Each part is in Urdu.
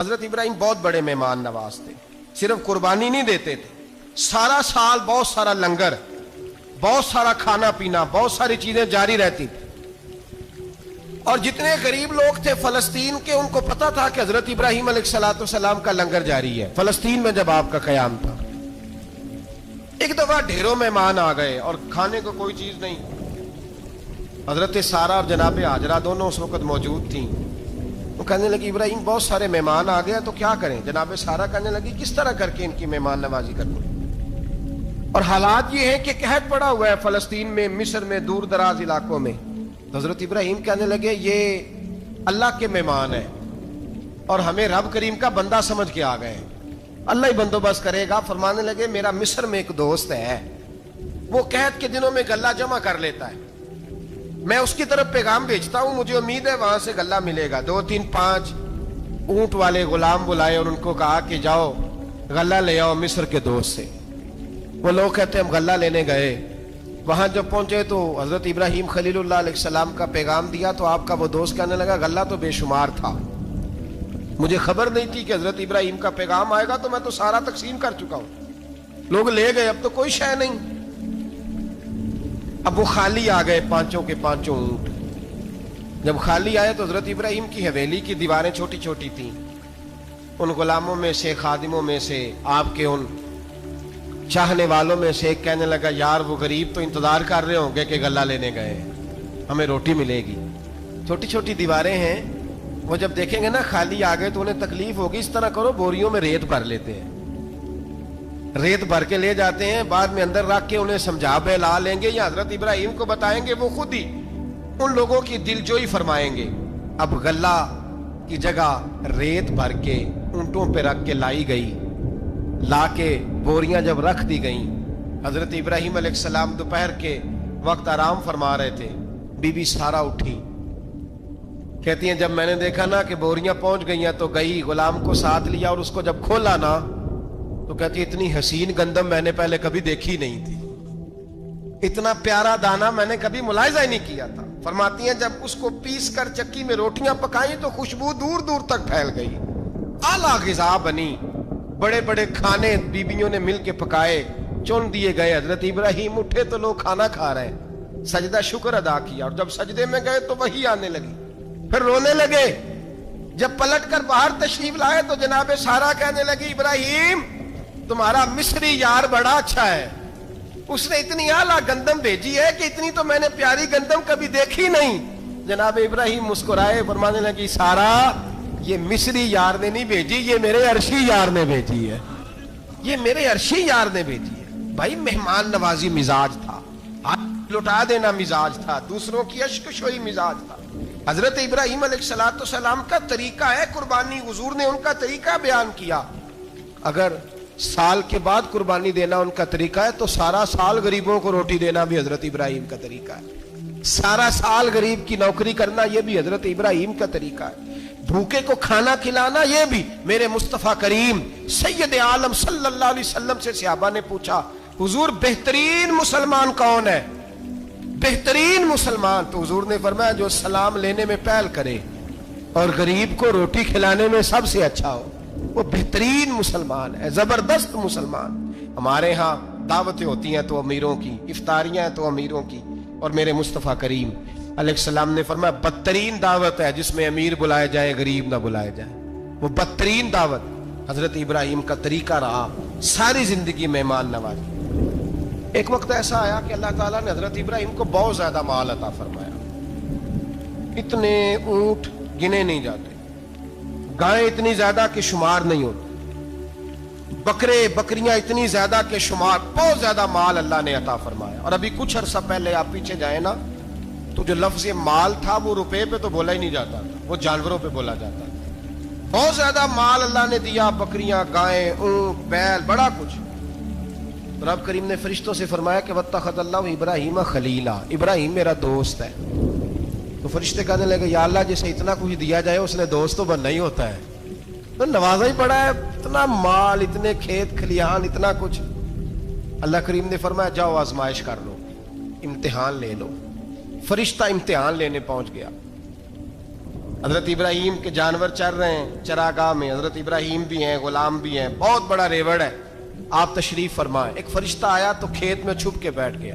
حضرت ابراہیم بہت بڑے مہمان نواز تھے، صرف قربانی نہیں دیتے تھے، سارا سال بہت سارا لنگر، بہت سارا کھانا پینا، بہت ساری چیزیں جاری رہتی تھی۔ اور جتنے غریب لوگ تھے فلسطین کے، ان کو پتا تھا کہ حضرت ابراہیم علیہ السلام کا لنگر جاری ہے فلسطین میں جب آپ کا قیام تھا۔ ایک دفعہ ڈھیروں مہمان آ گئے اور کھانے کو کوئی چیز نہیں۔ حضرت سارہ اور جناب ہاجرہ دونوں اس وقت موجود تھیں۔ وہ کہنے لگی ابراہیم بہت سارے مہمان آ گئے تو کیا کریں؟ جناب سارہ کہنے لگی کس طرح کر کے ان کی مہمان نوازی کروں؟ اور حالات یہ ہیں کہ قحط پڑا ہوا ہے فلسطین میں، مصر میں، دور دراز علاقوں میں۔ حضرت ابراہیم کہنے لگے یہ اللہ کے مہمان ہیں اور ہمیں رب کریم کا بندہ سمجھ کے آ گئے ہیں، اللہ ہی بندوبست کرے گا۔ فرمانے لگے میرا مصر میں ایک دوست ہے، وہ قحط کے دنوں میں غلہ جمع کر لیتا ہے، میں اس کی طرف پیغام بھیجتا ہوں، مجھے امید ہے وہاں سے غلہ ملے گا۔ 2 3 5 اونٹ والے غلام بلائے اور ان کو کہا کہ جاؤ غلہ لے آؤ مصر کے دوست سے۔ وہ لوگ کہتے ہیں ہم غلہ لینے گئے، وہاں جب پہنچے تو حضرت ابراہیم خلیل اللہ علیہ السلام کا پیغام دیا تو آپ کا وہ دوست کہنے لگا غلہ تو بے شمار تھا، مجھے خبر نہیں تھی کہ حضرت ابراہیم کا پیغام آئے گا، تو میں تو سارا تقسیم کر چکا ہوں، لوگ لے گئے، اب تو کوئی شے نہیں۔ اب وہ خالی آ گئے 5 کے 5 اونٹ۔ جب خالی آئے تو حضرت ابراہیم کی حویلی کی دیواریں چھوٹی چھوٹی تھیں۔ ان غلاموں میں سے، خادموں میں سے، آپ کے ان چاہنے والوں میں سے ایک کہنے لگا یار وہ غریب تو انتظار کر رہے ہوں گے کہ غلہ لینے گئے، ہمیں روٹی ملے گی۔ چھوٹی چھوٹی دیواریں ہیں، وہ جب دیکھیں گے نا خالی آ گئے تو انہیں تکلیف ہوگی، اس طرح کرو بوریوں میں ریت بھر لیتے ہیں، ریت بھر کے لے جاتے ہیں، بعد میں اندر رکھ کے انہیں سمجھا بہلا لیں گے یا حضرت ابراہیم کو بتائیں گے، وہ خود ہی ان لوگوں کی دل جوئی فرمائیں گے۔ اب غلہ کی جگہ ریت بھر کے اونٹوں پہ رکھ کے لائی گئی، لا کے بوریاں جب رکھ دی گئیں، حضرت ابراہیم علیہ السلام دوپہر کے وقت آرام فرما رہے تھے۔ بی بی سارہ اٹھی، کہتی ہیں جب میں نے دیکھا نا کہ بوریاں پہنچ گئی ہیں تو گئی، غلام کو ساتھ لیا اور اس کو جب کھولا نا تو کہتی اتنی حسین گندم میں نے پہلے کبھی دیکھی نہیں تھی، اتنا پیارا دانا میں نے کبھی ملاحظہ ہی نہیں کیا تھا۔ فرماتی ہیں جب اس کو پیس کر چکی میں روٹیاں پکائیں تو خوشبو دور دور تک پھیل گئی، اعلیٰ غذا بنی، بڑے بڑے کھانے بیویوں نے مل کے پکائے، چن دیے گئے۔ حضرت ابراہیم اٹھے تو لوگ کھانا کھا رہے ہیں، سجدہ شکر ادا کیا، اور جب سجدے میں گئے تو وحی آنے لگی، پھر رونے لگے۔ جب پلٹ کر باہر تشریف لائے تو جناب سارہ کہنے لگی ابراہیم تمہارا مصری یار بڑا اچھا ہے، اس نے اتنی اعلیٰ گندم بھیجی ہے کہ اتنی تو میں نے پیاری گندم کبھی دیکھی نہیں۔ جناب ابراہیم مسکرائے، فرمانے لگی سارہ یہ مصری یار نے نہیں بھیجی، یہ میرے عرشی یار نے بھیجی ہے، یہ میرے عرشی یار نے بھیجی ہے۔ بھائی مہمان نوازی مزاج تھا، ہاتھ لٹا دینا مزاج تھا، دوسروں کی اشکشوئی مزاج تھا۔ حضرت ابراہیم علیہ السلام کا طریقہ ہے قربانی، حضور نے ان کا طریقہ بیان کیا۔ اگر سال کے بعد قربانی دینا ان کا طریقہ ہے تو سارا سال غریبوں کو روٹی دینا بھی حضرت ابراہیم کا طریقہ ہے، سارا سال غریب کی نوکری کرنا یہ بھی حضرت ابراہیم کا طریقہ ہے، بھوکے کو کھانا کھلانا یہ بھی میرے مصطفیٰ کریم سید عالم صلی اللہ علیہ وسلم سے صحابہ نے پوچھا حضور بہترین مسلمان کون ہے؟ بہترین مسلمان تو حضور نے فرمایا جو سلام لینے میں پہل کرے اور غریب کو روٹی کھلانے میں سب سے اچھا ہو، وہ بہترین مسلمان ہے، زبردست مسلمان۔ ہمارے ہاں دعوتیں ہوتی ہیں تو امیروں کی، افطاریاں ہیں تو امیروں کی، اور میرے مصطفیٰ کریم علیہ السلام نے فرمایا بدترین دعوت ہے جس میں امیر بلائے جائے غریب نہ بلائے جائے، وہ بدترین دعوت حضرت ابراہیم کا طریقہ رہا، ساری زندگی مہمان نوازی۔ ایک وقت ایسا آیا کہ اللہ تعالیٰ نے حضرت ابراہیم کو بہت زیادہ مال عطا فرمایا، اتنے اونٹ گنے نہیں جاتے، گائیں اتنی زیادہ کہ شمار نہیں ہوتی، بکرے بکریاں اتنی زیادہ کہ شمار، بہت زیادہ مال اللہ نے عطا فرمایا۔ اور ابھی کچھ عرصہ پہلے آپ پیچھے جائیں نا تو جو لفظ مال تھا وہ روپے پہ تو بولا ہی نہیں جاتا تھا، وہ جانوروں پہ بولا جاتا تھا۔ بہت زیادہ مال اللہ نے دیا، بکریاں، گائیں، اونٹ، بیل، بڑا کچھ۔ رب کریم نے فرشتوں سے فرمایا کہ واتخذ اللہ ابراہیم خلیلا، ابراہیم میرا دوست ہے۔ تو فرشتے کہنے لگے یا اللہ جسے اتنا کچھ دیا جائے اس نے دوست تو بننا ہی ہوتا ہے، تو نوازا ہی پڑا ہے، اتنا مال، اتنے کھیت کھلیان، اتنا کچھ۔ اللہ کریم نے فرمایا جاؤ آزمائش کر لو، امتحان لے لو۔ فرشتہ امتحان لینے پہنچ گیا، حضرت ابراہیم کے جانور چر رہے ہیں چراگاہ میں، حضرت ابراہیم بھی ہیں، غلام بھی ہیں، بہت بڑا ریوڑ ہے، آپ تشریف فرمائیں۔ ایک فرشتہ آیا تو کھیت میں چھپ کے بیٹھ گیا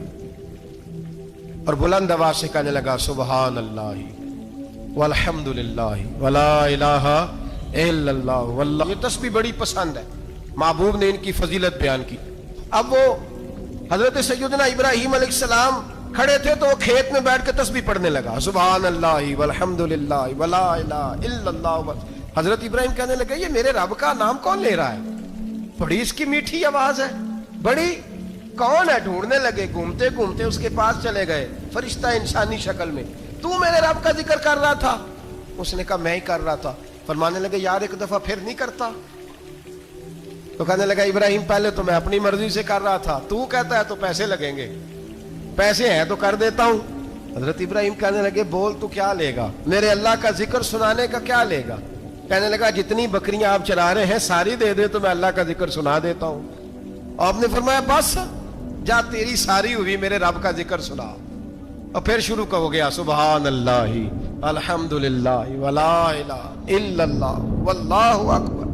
اور بلند آواز سے کہنے لگا سبحان اللہ والحمد للہ ولا الہ الا اللہ واللہ۔ یہ تسبیح بڑی پسند ہے، محبوب نے ان کی فضیلت بیان کی۔ اب وہ حضرت سیدنا ابراہیم علیہ السلام کھڑے تھے تو وہ کھیت میں بیٹھ کے تسبیح پڑھنے لگا سبحان اللہ والحمد للہ ولا الہ الا اللہ۔ حضرت ابراہیم کہنے لگے یہ میرے رب کا نام کون لے رہا ہے؟ بڑی اس کی میٹھی آواز ہے، بڑی کون ہے؟ ڈھونڈنے لگے، گھومتے گھومتے اس کے پاس چلے گئے، فرشتہ انسانی شکل میں، تو میرے رب کا ذکر کر رہا تھا؟ اس نے کہا میں ہی کر رہا تھا۔ فرمانے لگے یار ایک دفعہ پھر نہیں کرتا؟ تو کہنے لگا ابراہیم پہلے تو میں اپنی مرضی سے کر رہا تھا، تو کہتا ہے تو پیسے لگیں گے، پیسے ہیں تو کر دیتا ہوں۔ حضرت ابراہیم کہنے لگے بول تو کیا لے گا؟ میرے اللہ کا ذکر سنانے کا کیا لے گا؟ کہنے لگا جتنی بکریاں آپ چرا رہے ہیں ساری دے دے تو میں اللہ کا ذکر سنا دیتا ہوں۔ آپ نے فرمایا بس جا تیری ساری ہوئی، میرے رب کا ذکر سنا۔ اور پھر شروع ہو گیا سبحان اللہ الحمدللہ ولا الہ الا اللہ واللہ اکبر۔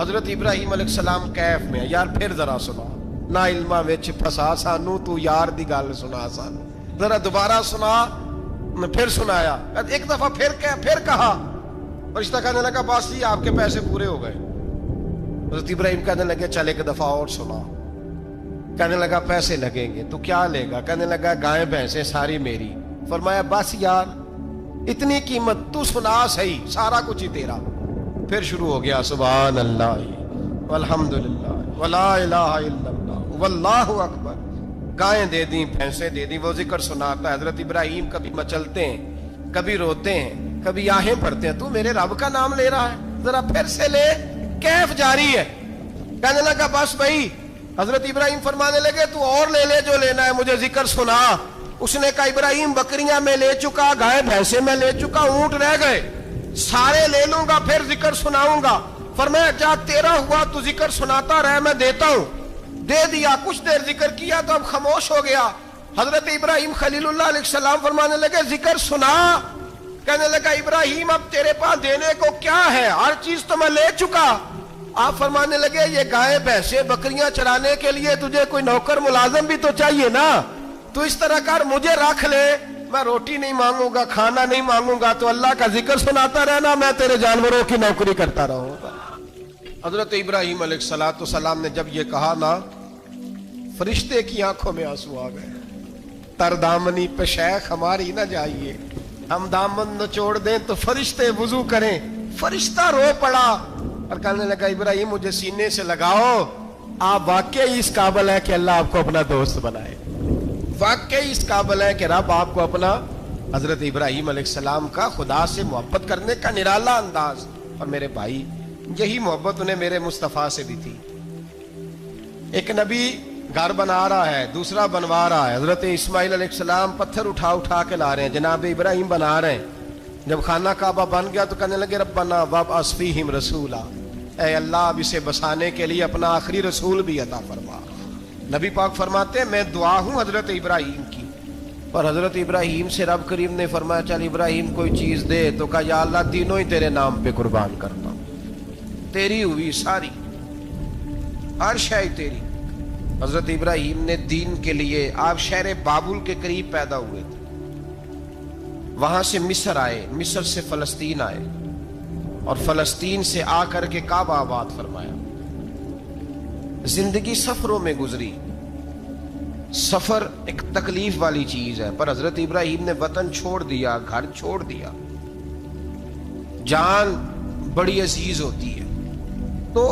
حضرت ابراہیم علیہ السلام کیف میں یار پھر ذرا سنا، نا علما وچ پھسا سانو، تو یار دی گل سنا سانو، ذرا دوبارہ سنا۔ میں پھر سنایا، ایک دفعہ پھر کہا، فرشتہ کہنے لگا بس جی آپ کے پیسے پورے ہو گئے۔ حضرت ابراہیم کہنے لگے چل ایک دفعہ اور سنا۔ کہنے لگا پیسے لگیں گے، تو کیا لے گا؟ کہنے لگا گائیں بھینسیں ساری میری۔ فرمایا بس یار اتنی قیمت، تو سنا صحیح، سارا کچھ ہی تیرا۔ پھر شروع ہو گیا سبحان اللہ والحمدللہ ولا الہ الا اللہ واللہ اکبر۔ گائیں دے دیں، بھینسیں دے دیں، وہ ذکر سناتا ہے۔ حضرت ابراہیم کبھی مچلتے ہیں، کبھی روتے ہیں، کبھی آہیں پڑھتے ہیں، تو میرے رب کا نام لے رہا ہے، ذرا پھر سے لے۔ کیف جاری ہے۔ کہنے لگا بس بھائی۔ حضرت ابراہیم فرمانے لگے تو اور لے لے جو لینا ہے، مجھے ذکر سنا۔ اس نے کہا ابراہیم بکریاں میں لے چکا، گائے بھینسیں میں لے چکا، اونٹ رہ گئے، سارے لے لوں گا پھر ذکر سناؤں گا۔ فرمایا جا تیرا ہوا تو ذکر سناتا رہ، میں دیتا ہوں۔ دے دیا، کچھ دیر ذکر کیا تو اب خاموش ہو گیا۔ حضرت ابراہیم خلیل اللہ علیہ السلام فرمانے لگے ذکر سنا۔ کہنے لگا ابراہیم اب تیرے پاس دینے کو کیا ہے؟ ہر چیز تو میں لے چکا۔ آپ فرمانے لگے یہ گائے بھینسیں بکریاں چرانے کے لیے تجھے کوئی نوکر ملازم بھی تو چاہیے نا، تو اس طرح کر مجھے رکھ لے، میں روٹی نہیں مانگوں گا، کھانا نہیں مانگوں گا، تو اللہ کا ذکر سناتا رہنا، میں تیرے جانوروں کی نوکری کرتا رہوں گا۔ حضرت ابراہیم علیہ السلام نے جب یہ کہا نا، فرشتے کی آنکھوں میں آنسو آ گئے۔ تر دامنی پہ شیخ ہماری نہ جائیے، ہم دامن نچوڑ دیں تو فرشتے وضو کریں۔ فرشتہ رو پڑا اور کہنے لگا ابراہیم مجھے سینے سے لگاؤ، آپ واقعی اس قابل ہے کہ اللہ آپ کو اپنا دوست بنائے، واقعی اس قابل ہے کہ رب آپ کو اپنا۔ حضرت ابراہیم علیہ السلام کا خدا سے محبت کرنے کا نرالا انداز، اور میرے بھائی یہی محبت انہیں میرے مصطفیٰ سے بھی تھی۔ ایک نبی گھر بنا رہا ہے، دوسرا بنوا رہا ہے۔ حضرت اسماعیل علیہ السلام پتھر اٹھا کے لا رہے ہیں، جناب ابراہیم بنا رہے ہیں۔ جب خانہ کعبہ بن گیا تو کہنے لگے ربنا وابعث فیہم رسولا، اے اللہ اب اسے بسانے کے لیے اپنا آخری رسول بھی عطا فرما۔ نبی پاک فرماتے ہیں میں دعا ہوں حضرت ابراہیم کی، اور حضرت ابراہیم سے رب کریم نے فرمایا چل ابراہیم کوئی چیز دے، تو کہا یا اللہ تینوں ہی تیرے نام پہ قربان کرتا ہوں، تیری ہوئی ساری، ہر شے تیری۔ حضرت ابراہیم نے دین کے لیے، آپ شہر بابل کے قریب پیدا ہوئے تھے، وہاں سے مصر آئے، مصر سے فلسطین آئے، اور فلسطین سے آ کر کے کعبہ آباد فرمایا۔ زندگی سفروں میں گزری، سفر ایک تکلیف والی چیز ہے، پر حضرت ابراہیم نے وطن چھوڑ دیا، گھر چھوڑ دیا۔ جان بڑی عزیز ہوتی ہے، تو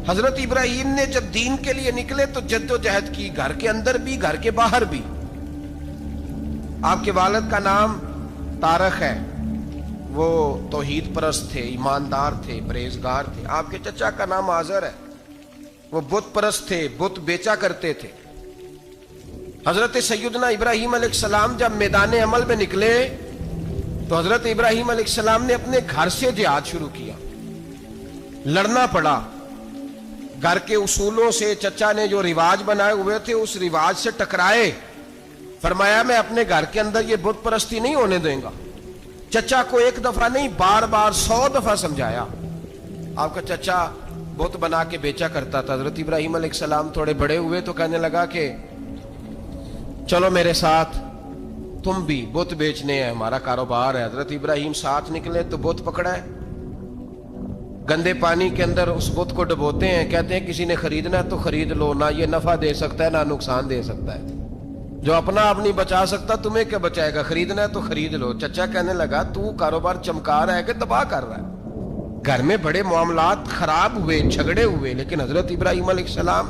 حضرت ابراہیم نے جب دین کے لیے نکلے تو جد و جہد کی، گھر کے اندر بھی گھر کے باہر بھی۔ آپ کے والد کا نام طارق ہے، وہ توحید پرست تھے، ایماندار تھے، پرہیزگار تھے۔ آپ کے چچا کا نام آزر ہے، وہ بت پرست تھے، بت بیچا کرتے تھے۔ حضرت سیدنا ابراہیم علیہ السلام جب میدان عمل میں نکلے تو حضرت ابراہیم علیہ السلام نے اپنے گھر سے جہاد شروع کیا، لڑنا پڑا۔ گھر کے اصولوں سے، چچا نے جو رواج بنائے ہوئے تھے اس رواج سے ٹکرائے۔ فرمایا میں اپنے گھر کے اندر یہ بت پرستی نہیں ہونے دیں گا، چچا کو ایک دفعہ نہیں بار بار 100 دفعہ سمجھایا. آپ کا چچا بت بنا کے بیچا کرتا تھا. حضرت ابراہیم علیہ السلام تھوڑے بڑے ہوئے تو کہنے لگا کہ چلو میرے ساتھ, تم بھی بت بیچنے ہیں, ہمارا کاروبار ہے. حضرت ابراہیم ساتھ نکلے تو بت پکڑا ہے, گندے پانی کے اندر اس بت کو ڈبوتے ہیں, کہتے ہیں کسی نے خریدنا ہے تو خرید لو, نہ یہ نفع دے سکتا ہے نہ نقصان دے سکتا ہے, جو اپنا آپ نہیں بچا سکتا تمہیں کیا بچائے گا, خریدنا ہے تو خرید لو. چچا کہنے لگا تو کاروبار چمکا رہا ہے کہ تباہ کر رہا ہے. گھر میں بڑے معاملات خراب ہوئے, جھگڑے ہوئے, لیکن حضرت ابراہیم علیہ السلام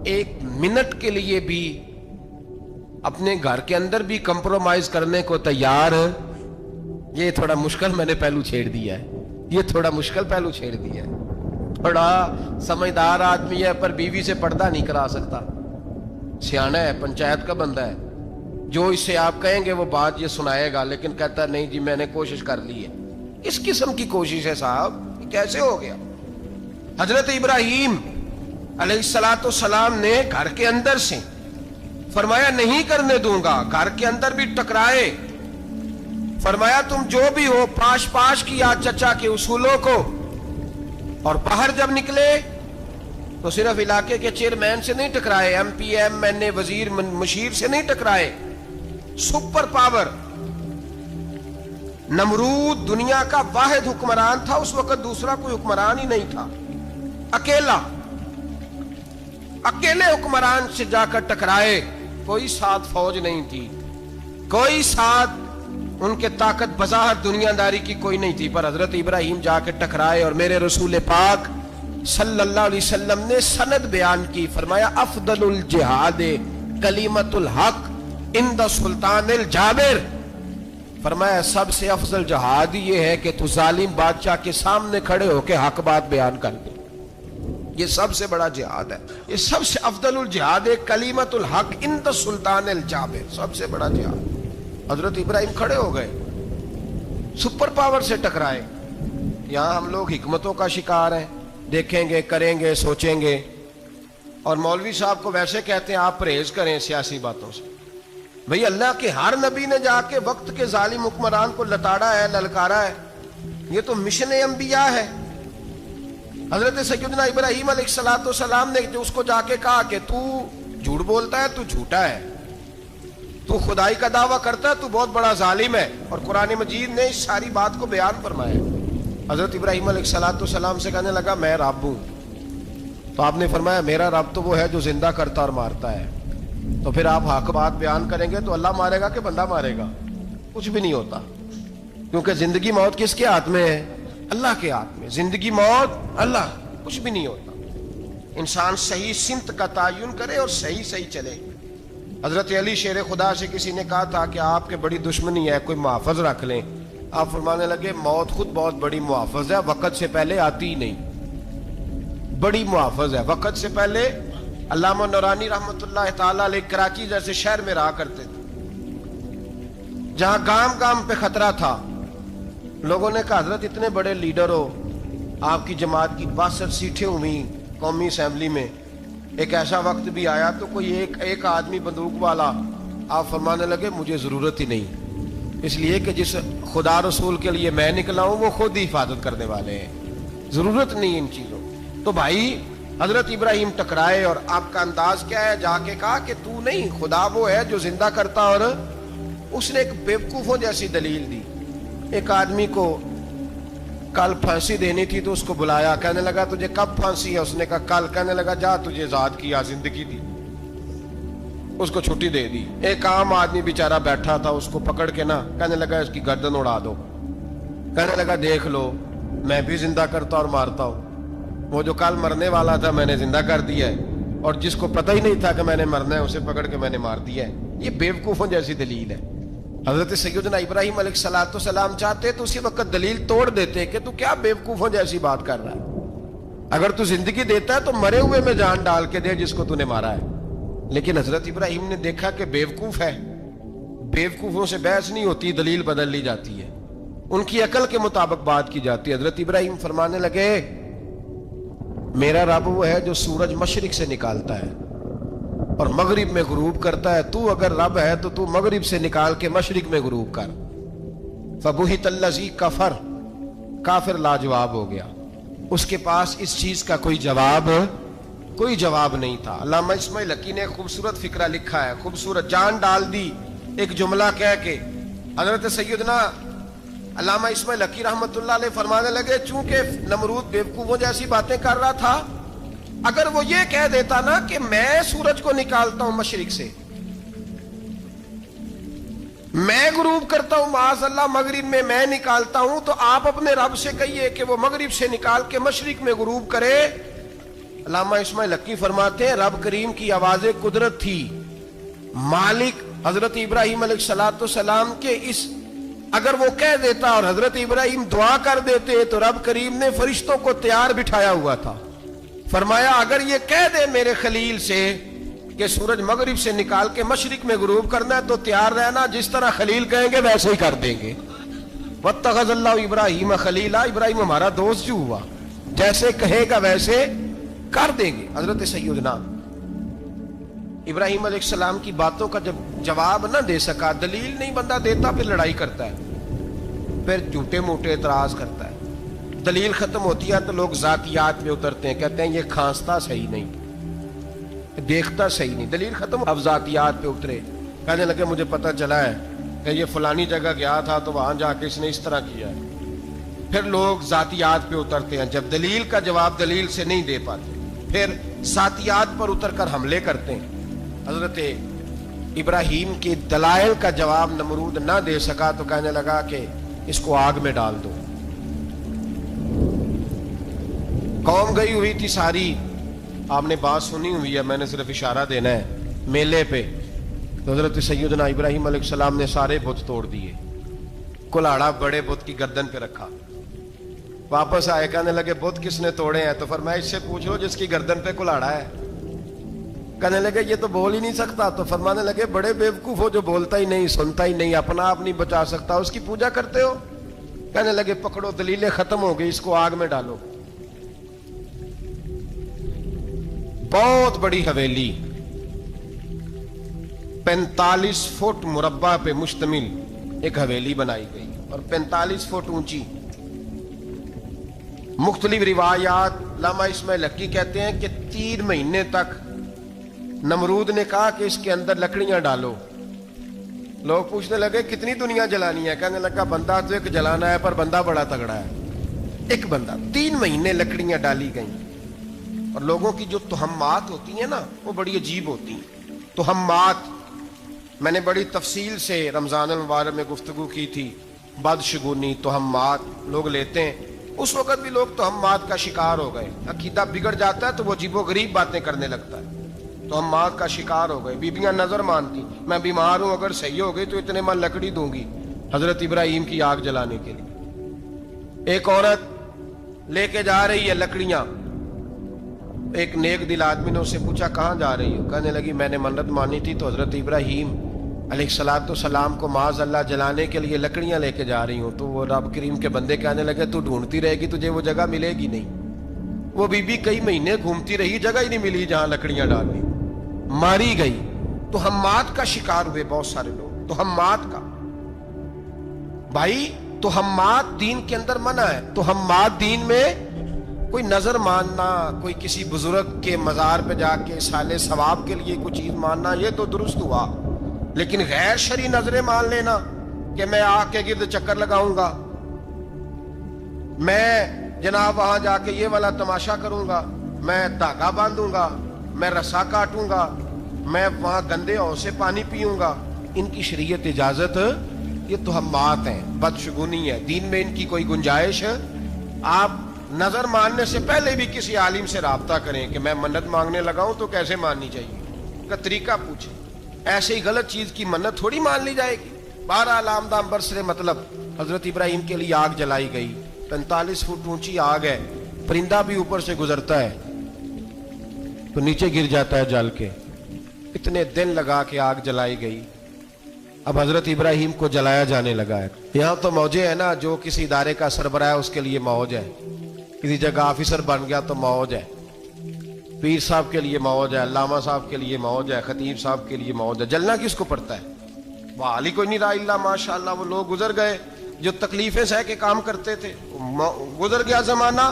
ایک منٹ کے لیے بھی اپنے گھر کے اندر بھی کمپرومائز کرنے کو تیار. یہ تھوڑا مشکل میں نے پہلو چھیڑ دیا ہے, یہ تھوڑا مشکل پہلو چھیڑ دیا ہے. تھوڑا سمجھدار آدمی ہے پر بیوی سے پردہ نہیں کرا سکتا, سیانا ہے, پنچایت کا بندہ ہے, جو اس سے آپ کہیں گے وہ بات یہ سنائے گا, لیکن کہتا نہیں جی میں نے کوشش کر لی ہے. اس قسم کی کوشش ہے صاحب, کیسے ہو گیا؟ حضرت ابراہیم علیہ السلام نے گھر کے اندر سے فرمایا نہیں کرنے دوں گا. گھر کے اندر بھی ٹکرائے, فرمایا تم جو بھی ہو پاش پاش کیا چچا کے اصولوں کو, اور باہر جب نکلے تو صرف علاقے کے چیئرمین سے نہیں ٹکرائے, ایم پی ایم این اے وزیر مشیر سے نہیں ٹکرائے, سپر پاور نمرود دنیا کا واحد حکمران تھا اس وقت, دوسرا کوئی حکمران ہی نہیں تھا, اکیلے حکمران سے جا کر ٹکرائے. کوئی ساتھ فوج نہیں تھی, کوئی ساتھ ان کے طاقت بظاہر دنیا داری کی کوئی نہیں تھی, پر حضرت ابراہیم جا کے ٹکرائے. اور میرے رسول پاک صلی اللہ علیہ وسلم نے سند بیان کی, فرمایا افضل الجہاد کلمۃ الحق عند سلطان الجابر. فرمایا سب سے افضل جہاد یہ ہے کہ تو ظالم بادشاہ کے سامنے کھڑے ہو کے حق بات بیان کر دے, یہ سب سے بڑا جہاد ہے, یہ سب سے افضل الجہاد کلمۃ الحق عند سلطان الجابر, سب سے بڑا جہاد. حضرت ابراہیم کھڑے ہو گئے, سپر پاور سے ٹکرائے. یہاں ہم لوگ حکمتوں کا شکار ہیں, دیکھیں گے, کریں گے, سوچیں گے, اور مولوی صاحب کو ویسے کہتے ہیں آپ پرہیز کریں سیاسی باتوں سے. بھئی اللہ کے ہر نبی نے جا کے وقت کے ظالم حکمران کو لتاڑا ہے, للکارا ہے, یہ تو مشن انبیاء ہے. حضرت سیدنا ابراہیم علیہ السلام نے جو اس کو جا کے کہا کہ تو جھوٹ بولتا ہے, تو جھوٹا ہے, تو خدائی کا دعویٰ کرتا ہے, تو بہت بڑا ظالم ہے. اور قرآن مجید نے اس ساری بات کو بیان فرمایا. حضرت ابراہیم علیہ السلام سے کہنے لگا میں رب ہوں, تو آپ نے فرمایا میرا رب تو وہ ہے جو زندہ کرتا اور مارتا ہے. تو پھر آپ حق بات بیان کریں گے تو اللہ مارے گا کہ بندہ مارے گا؟ کچھ بھی نہیں ہوتا, کیونکہ زندگی موت کس کے ہاتھ میں ہے؟ اللہ کے ہاتھ میں. زندگی موت اللہ, کچھ بھی نہیں ہوتا. انسان صحیح سمت کا تعین کرے اور صحیح چلے. حضرت علی شیر خدا سے کسی نے کہا تھا کہ آپ کے بڑی دشمنی ہے, کوئی محافظ رکھ لیں. آپ فرمانے لگے موت خود بہت بڑی محافظ ہے, وقت سے پہلے آتی ہی نہیں, بڑی محافظ ہے وقت سے پہلے. علامہ نورانی رحمت اللہ تعالیٰ علیہ کراچی جیسے شہر میں رہا کرتے تھے, جہاں گام گام پہ خطرہ تھا. لوگوں نے کہا حضرت اتنے بڑے لیڈر ہو, آپ کی جماعت کی 62 سیٹیں ہوئی قومی اسمبلی میں, ایک ایسا وقت بھی آیا تو کوئی ایک آدمی بندوق والا. آپ فرمانے لگے مجھے ضرورت ہی نہیں, اس لیے کہ جس خدا رسول کے لیے میں نکلا ہوں وہ خود ہی حفاظت کرنے والے ہیں, ضرورت نہیں ان چیزوں. تو بھائی حضرت ابراہیم ٹکرائے, اور آپ کا انداز کیا ہے؟ جا کے کہا کہ تو نہیں, خدا وہ ہے جو زندہ کرتا. اور اس نے ایک بیوقوفوں جیسی دلیل دی. ایک آدمی کو کل پھانسی دینی تھی تو اس کو بلایا, کہنے لگا تجھے کب پھانسی ہے؟ اس نے کہا کل. کہنے لگا جا تجھے آزاد کیا, زندگی دی, اس کو چھٹی دے دی. ایک عام آدمی بیچارہ بیٹھا تھا, اس کو پکڑ کے نا کہنے لگا اس کی گردن اڑا دو. کہنے لگا دیکھ لو میں بھی زندہ کرتا اور مارتا ہوں, وہ جو کل مرنے والا تھا میں نے زندہ کر دیا ہے, اور جس کو پتہ ہی نہیں تھا کہ میں نے مرنا ہے اسے پکڑ کے میں نے مار دیا ہے. یہ بیوقوفوں جیسی دلیل ہے. حضرت سیدنا ابراہیم علیہ السلام چاہتے تو اسی وقت دلیل توڑ دیتے کہ تو کیا بیوقوفوں جیسی بات کر رہا ہے, اگر تو زندگی دیتا ہے تو مرے ہوئے میں جان ڈال کے دے جس کو تو نے مارا ہے. لیکن حضرت ابراہیم نے دیکھا کہ بیوقوف ہے, بیوقوفوں سے بحث نہیں ہوتی, دلیل بدل لی جاتی ہے, ان کی عقل کے مطابق بات کی جاتی ہے. حضرت ابراہیم فرمانے لگے میرا رب وہ ہے جو سورج مشرق سے نکالتا ہے اور مغرب میں غروب کرتا ہے. تو اگر رب ہے تو تو مغرب سے نکال کے مشرق میں غروب کر. فبہت الذی کفر، کافر لاجواب ہو گیا، اس کے پاس اس چیز کا کوئی جواب نہیں تھا۔ علامہ اسماعیل حقی نے خوبصورت فقرہ لکھا ہے، خوبصورت جان ڈال دی ایک جملہ کہہ کے۔ حضرت سیدنا علامہ اسماعیل حقی رحمت اللہ علیہ فرمانے لگے چونکہ نمرود بیوقوفوں جیسی باتیں کر رہا تھا، اگر وہ یہ کہہ دیتا نا کہ میں سورج کو نکالتا ہوں مشرق سے، میں غروب کرتا ہوں معاذ اللہ مغرب میں نکالتا ہوں، تو آپ اپنے رب سے کہیے کہ وہ مغرب سے نکال کے مشرق میں غروب کرے۔ علامہ اسماعیل حقی فرماتے ہیں رب کریم کی آواز قدرت تھی، مالک حضرت ابراہیم علیہ السلام کے اس اگر وہ کہہ دیتا اور حضرت ابراہیم دعا کر دیتے تو رب کریم نے فرشتوں کو تیار بٹھایا ہوا تھا۔ فرمایا اگر یہ کہہ دے میرے خلیل سے کہ سورج مغرب سے نکال کے مشرق میں غروب کرنا ہے تو تیار رہنا، جس طرح خلیل کہیں گے ویسے ہی کر دیں گے۔ واتخذ اللہ ابراہیم خلیلا، ابراہیم ہمارا دوست جو ہوا، جیسے کہے گا ویسے کر دیں گے۔ حضرت سیدنا ابراہیم علیہ السلام کی باتوں کا جب جواب نہ دے سکا، دلیل نہیں بندہ دیتا، پھر لڑائی کرتا ہے، پھر جھوٹے موٹے اعتراض کرتا ہے۔ دلیل ختم ہوتی ہے تو لوگ ذاتیات میں اترتے ہیں، کہتے ہیں یہ کھانستا صحیح نہیں، دیکھتا صحیح نہیں، دلیل ختم۔ اب ذاتیات پہ اترے، کہنے لگے مجھے پتہ چلا ہے کہ یہ فلانی جگہ گیا تھا تو وہاں جا کے اس نے اس طرح کیا ہے۔ پھر لوگ ذاتیات پہ اترتے ہیں، جب دلیل کا جواب دلیل سے نہیں دے پاتے پھر ذاتیات پر اتر کر حملے کرتے ہیں۔ حضرت ابراہیم کے دلائل کا جواب نمرود نہ دے سکا تو کہنے لگا کہ اس کو آگ میں ڈال دو۔ قوم گئی ہوئی تھی ساری، آپ نے بات سنی ہوئی ہے، میں نے صرف اشارہ دینا ہے، میلے پہ تو حضرت سیدنا ابراہیم علیہ السلام نے سارے بت توڑ دیے، کلاڑا بڑے بت کی گردن پہ رکھا، واپس آئے کہنے لگے بت کس نے توڑے ہیں؟ تو فرمایا اس سے پوچھ لو جس کی گردن پہ کلاڑا ہے۔ کہنے لگے یہ تو بول ہی نہیں سکتا، تو فرمانے لگے بڑے بیوقوف ہو جو بولتا ہی نہیں، سنتا ہی نہیں، اپنا آپ نہیں بچا سکتا، اس کی پوجا کرتے ہو؟ کہنے لگے پکڑو دلیلیں ختم ہو گئی، اس کو آگ میں ڈالو۔ بہت بڑی حویلی 45 فٹ مربع پہ مشتمل ایک حویلی بنائی گئی اور 45 فٹ اونچی۔ مختلف روایات، علامہ اسماعیل حقی کہتے ہیں کہ 3 مہینے تک نمرود نے کہا کہ اس کے اندر لکڑیاں ڈالو۔ لوگ پوچھنے لگے کتنی دنیا جلانی ہے؟ کہنے لگا بندہ تو ایک جلانا ہے پر بندہ بڑا تگڑا ہے، ایک بندہ۔ 3 مہینے لکڑیاں ڈالی گئیں، اور لوگوں کی جو تہمات ہوتی ہیں نا وہ بڑی عجیب ہوتی ہیں۔ تہمات میں نے بڑی تفصیل سے رمضان المبارک میں گفتگو کی تھی، بدشگونی تہمات لوگ لیتے ہیں، اس وقت بھی لوگ تہمات کا شکار ہو گئے، عقیدہ بگڑ جاتا ہے تو وہ عجیب و غریب باتیں کرنے لگتا ہے، تہمات کا شکار ہو گئے۔ بیبیاں نظر مانتی، میں بیمار ہوں اگر صحیح ہو گئی تو اتنے من لکڑی دوں گی حضرت ابراہیم کی آگ جلانے کے لیے۔ ایک عورت لے کے جا رہی ہے لکڑیاں، ایک نیک دل آدمی نے اس سے پوچھا کہاں جا رہی ہو؟ کہنے لگی میں نے منت مانی تھی تو حضرت ابراہیم علیہ السلام کو معاذ اللہ جلانے کے لیے لکڑیاں لے کے جا رہی ہوں۔ تو وہ رب کریم کے بندے کہنے لگے تو ڈھونڈتی رہے گی، تجھے وہ جگہ ملے گی نہیں۔ وہ بی بی کئی مہینے گھومتی رہی، جگہ ہی نہیں ملی جہاں لکڑیاں ڈالنی، ماری گئی۔ تہمات کا شکار ہوئے بہت سارے لوگ، تہمات کا۔ بھائی تہمات دین کے اندر منع ہے، تہمات دین میں کوئی نظر ماننا، کوئی کسی بزرگ کے مزار پہ جا کے سالے ثواب کے لیے کوئی چیز ماننا، یہ تو درست ہوا، لیکن غیر شرعی نظریں مان لینا کہ میں آ کے گرد چکر لگاؤں گا، میں جناب وہاں جا کے یہ والا تماشا کروں گا، میں دھاگا باندھوں گا، میں رسا کاٹوں گا، میں وہاں گندے ہو سے پانی پیوں گا، ان کی شریعت اجازت، یہ تہمات ہیں، بدشگونی ہے، دین میں ان کی کوئی گنجائش۔ آپ نظر ماننے سے پہلے بھی کسی عالم سے رابطہ کریں کہ میں منت مانگنے لگاؤں تو کیسے ماننی چاہیے کا طریقہ پوچھیں، ایسے ہی غلط چیز کی منت تھوڑی مان لی جائے گی۔ بہرحال آمدہ برسرے مطلب حضرت ابراہیم کے لیے آگ جلائی گئی، 45 فٹ اونچی آگ ہے، پرندہ بھی اوپر سے گزرتا ہے تو نیچے گر جاتا ہے جل کے، اتنے دن لگا کے آگ جلائی گئی۔ اب حضرت ابراہیم کو جلایا جانے لگا ہے۔ یہاں تو موجیں ہے نا، جو کسی ادارے کا سربراہ ہے اس کے لیے موج ہے، کسی جگہ آفیسر بن گیا تو موج ہے، پیر صاحب کے لیے موج ہے، علامہ صاحب کے لیے موج ہے، خطیب صاحب کے لیے موج ہے۔ جلنا کس کو پڑتا ہے؟ وہ حال ہی کوئی نہیں رہا الا ماشاء اللہ، وہ لوگ گزر گئے، جو تکلیفیں سہ کے کام کرتے تھے. گزر گیا زمانہ,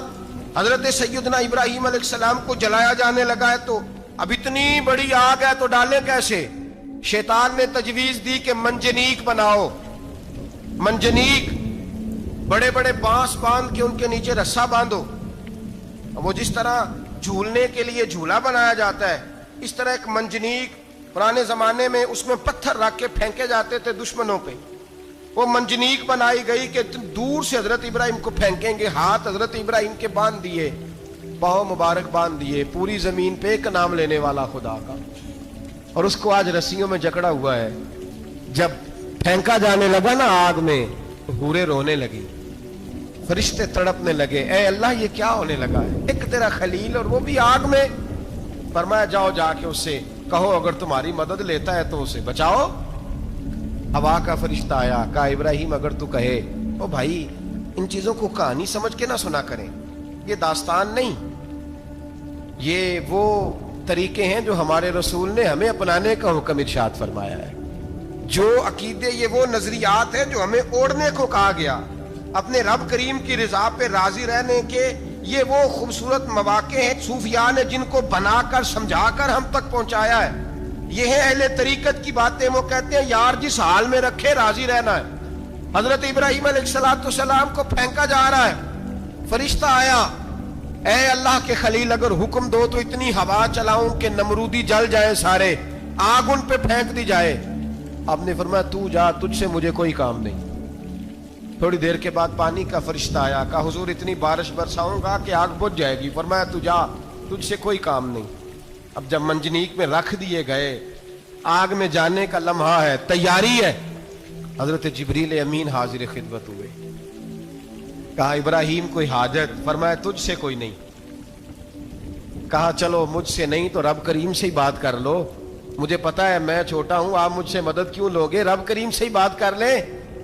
حضرت سیدنا ابراہیم علیہ السلام کو جلایا جانے لگا ہے, تو اب اتنی بڑی آگ ہے تو ڈالیں کیسے؟ شیطان نے تجویز دی کہ منجنیق بناؤ. منجنیق, بڑے بڑے بانس باندھ کے ان کے نیچے رسا باندھو. وہ جس طرح جھولنے کے لیے جھولا بنایا جاتا ہے, اس طرح ایک منجنیق پرانے زمانے میں اس میں پتھر رکھ کے پھینکے جاتے تھے دشمنوں پہ. وہ منجنیق بنائی گئی کہ دور سے حضرت ابراہیم کو پھینکیں گے. ہاتھ حضرت ابراہیم کے باندھ دیے, پاؤں مبارک باندھ دیے, پوری زمین پہ ایک نام لینے والا خدا کا. اور اس کو آج رسیوں میں جکڑا ہوا ہے. جب پھینکا جانے لگا نا آگ میں, حوریں رونے لگی, فرشتے تڑپنے لگے, اے اللہ یہ کیا ہونے لگا ہے؟ ایک تیرا خلیل اور وہ بھی آگ میں. فرمایا جاؤ جا کے اس سے کہو اگر تمہاری مدد لیتا ہے تو اسے بچاؤ. ہوا کا فرشتہ آیا, کہا ابراہیم اگر تو کہے. او بھائی ان چیزوں کو کہانی سمجھ کے نہ سنا کریں, یہ داستان نہیں, یہ وہ طریقے ہیں جو ہمارے رسول نے ہمیں اپنانے کا حکم ارشاد فرمایا ہے. جو عقیدے, یہ وہ نظریات ہیں جو ہمیں اوڑھنے کو کہا گیا. اپنے رب کریم کی رضا پہ راضی رہنے کے یہ وہ خوبصورت مواقع ہیں صوفیاء نے جن کو بنا کر سمجھا کر ہم تک پہنچایا ہے. یہ ہے اہل طریقت کی باتیں. وہ کہتے ہیں یار جس حال میں رکھے راضی رہنا ہے. حضرت ابراہیم علیہ السلام کو پھینکا جا رہا ہے, فرشتہ آیا, اے اللہ کے خلیل اگر حکم دو تو اتنی ہوا چلاؤں کہ نمرودی جل جائے سارے, آگ ان پہ پھینک دی جائے. آپ نے فرمایا تو جا, تجھ سے مجھے کوئی کام نہیں. تھوڑی دیر کے بعد پانی کا فرشتہ آیا, کہا حضور اتنی بارش برساؤں گا کہ آگ بجھ جائے گی. فرمایا تو جا, تجھ سے کوئی کام نہیں. اب جب منجنیق میں رکھ دیے گئے, آگ میں جانے کا لمحہ ہے, تیاری ہے, حضرت جبریل امین حاضر خدمت ہوئے. کہا ابراہیم کوئی حاجت؟ فرمایا تجھ سے کوئی نہیں. کہا چلو مجھ سے نہیں تو رب کریم سے ہی بات کر لو, مجھے پتا ہے میں چھوٹا ہوں, آپ مجھ سے مدد کیوں لوگے, رب کریم سے ہی بات کر لیں.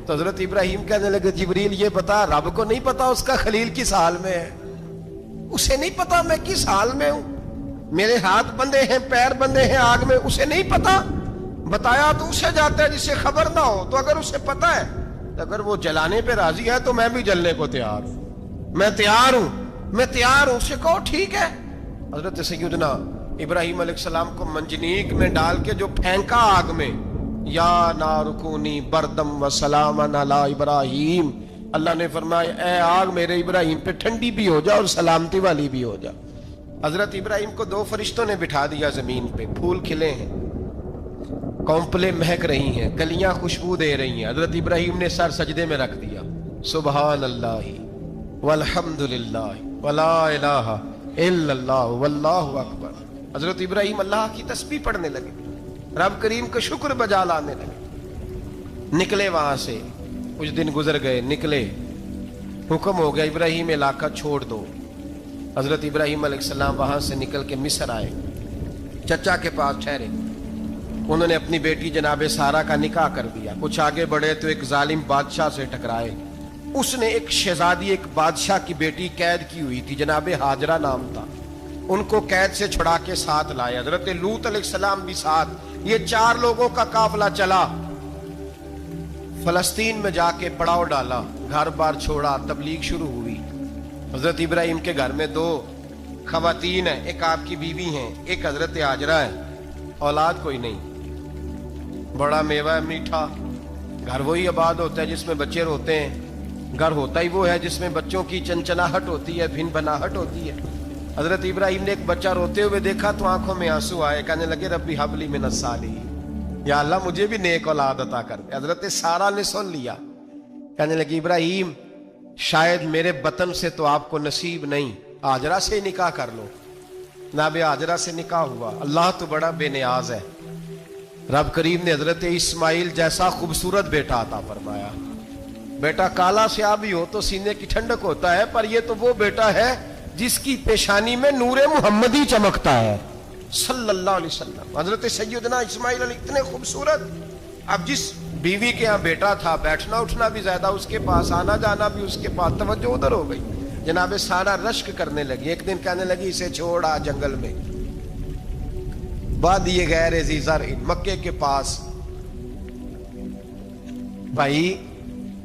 تو حضرت ابراہیم کہنے لگے جبریل یہ بتا, رب کو نہیں پتا اس کا خلیل کس حال میں ہے؟ اسے نہیں پتا میں کس حال میں ہوں, میرے ہاتھ بندے ہیں, پیر بندے ہیں آگ میں, اسے نہیں پتا. بتایا تو اسے جاتا ہے جسے خبر نہ ہو. تو اگر اسے پتا ہے, اگر وہ جلانے پہ راضی ہے تو میں بھی جلنے کو تیار ہوں, میں تیار ہوں, میں تیار ہوں. اسے کہو ٹھیک ہے. حضرت سیدنا ابراہیم علیہ السلام کو منجنیق میں ڈال کے جو پھینکا آگ میں, یا نار کونی بردم و سلاما علی ابراہیم, اللہ نے فرمایا اے آگ میرے ابراہیم پہ ٹھنڈی بھی ہو جا اور سلامتی والی بھی ہو جا. حضرت ابراہیم کو دو فرشتوں نے بٹھا دیا زمین پہ. پھول کھلے ہیں, کونپلیں مہک رہی ہیں, کلیاں خوشبو دے رہی ہیں. حضرت ابراہیم نے سر سجدے میں رکھ دیا, سبحان اللہ والحمد للہ ولا الہ الا اللہ واللہ اکبر. حضرت ابراہیم اللہ کی تسبیح پڑھنے لگے, رب کریم کا شکر بجا لانے لگے. نکلے وہاں سے, کچھ دن گزر گئے, نکلے, حکم ہو گیا ابراہیم علاقہ چھوڑ دو. حضرت ابراہیم علیہ السلام وہاں سے نکل کے مصر آئے, چچا کے پاس ٹھہرے. انہوں نے اپنی بیٹی جناب سارہ کا نکاح کر دیا. کچھ آگے بڑھے تو ایک ظالم بادشاہ سے ٹکرائے. اس نے ایک شہزادی, ایک بادشاہ کی بیٹی قید کی ہوئی تھی, جناب ہاجرہ نام تھا. ان کو قید سے چھڑا کے ساتھ لائے. حضرت لوط علیہ السلام بھی ساتھ. یہ 4 لوگوں کا قافلہ چلا, فلسطین میں جا کے پڑاؤ ڈالا, گھر بار چھوڑا, تبلیغ شروع ہوئی. حضرت ابراہیم کے گھر میں 2 خواتین ہیں, ایک آپ کی بیوی ہیں, ایک حضرت ہاجرہ ہے. اولاد کوئی نہیں, بڑا میوہ ہے میٹھا. گھر وہی آباد ہوتا ہے جس میں بچے روتے ہیں, گھر ہوتا ہی وہ ہے جس میں بچوں کی چنچناہٹ ہوتی ہے, بھن بھناہٹ ہوتی ہے. حضرت ابراہیم نے ایک بچہ روتے ہوئے دیکھا تو آنکھوں میں آنسو آئے, کہنے لگے ربی حب لی من الصالحین, یا اللہ مجھے بھی نیک اولاد عطا کر دے. حضرت سارہ نے سن لیا, کہنے لگی ابراہیم شاید میرے بطن سے تو آپ کو نصیب نہیں, ہاجرہ سے نکاح کر لو. جناب ہاجرہ سے نکاح ہوا. اللہ تو بڑا بے نیاز ہے, رب کریم نے حضرت اسماعیل جیسا خوبصورت بیٹا عطا فرمایا. بیٹا کالا سیاہ بھی ہو تو سینے کی ٹھنڈک ہوتا ہے, پر یہ تو وہ بیٹا ہے جس کی پیشانی میں نور محمدی چمکتا ہے صلی اللہ علیہ وسلم. حضرت سیدنا اسماعیل علیہ اتنے خوبصورت. اب جس بیوی کے ہاں بیٹا تھا, بیٹھنا اٹھنا بھی زیادہ اس کے پاس, آنا جانا بھی اس کے پاس, توجہ ادھر ہو گئی. جناب سارہ رشک کرنے لگی. ایک دن کہنے لگی اسے چھوڑا جنگل میں, وادی غیر ذی زرع, مکے کے پاس. بھائی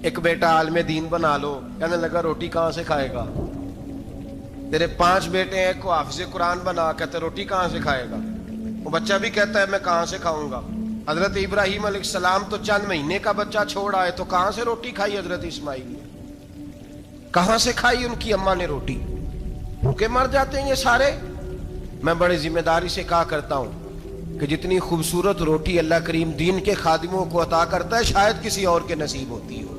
ایک بیٹا عالم دین بنا لو، کہنے لگا روٹی کہاں سے کھائے گا؟ تیرے 5 بیٹے ہیں، کو حافظ قرآن بنا، کہتے روٹی کہاں سے کھائے گا؟ وہ بچہ بھی کہتا ہے میں کہاں سے کھاؤں گا؟ حضرت ابراہیم علیہ السلام تو چند مہینے کا بچہ چھوڑ آئے، تو کہاں سے روٹی کھائی حضرت اسماعیل نے؟ کہاں سے کھائی ان کی اماں نے روٹی؟ بھوکے مر جاتے ہیں یہ سارے۔ میں بڑے ذمہ داری سے کہا کرتا ہوں کہ جتنی خوبصورت روٹی اللہ کریم دین کے خادموں کو عطا کرتا ہے شاید کسی اور کے نصیب ہوتی ہو،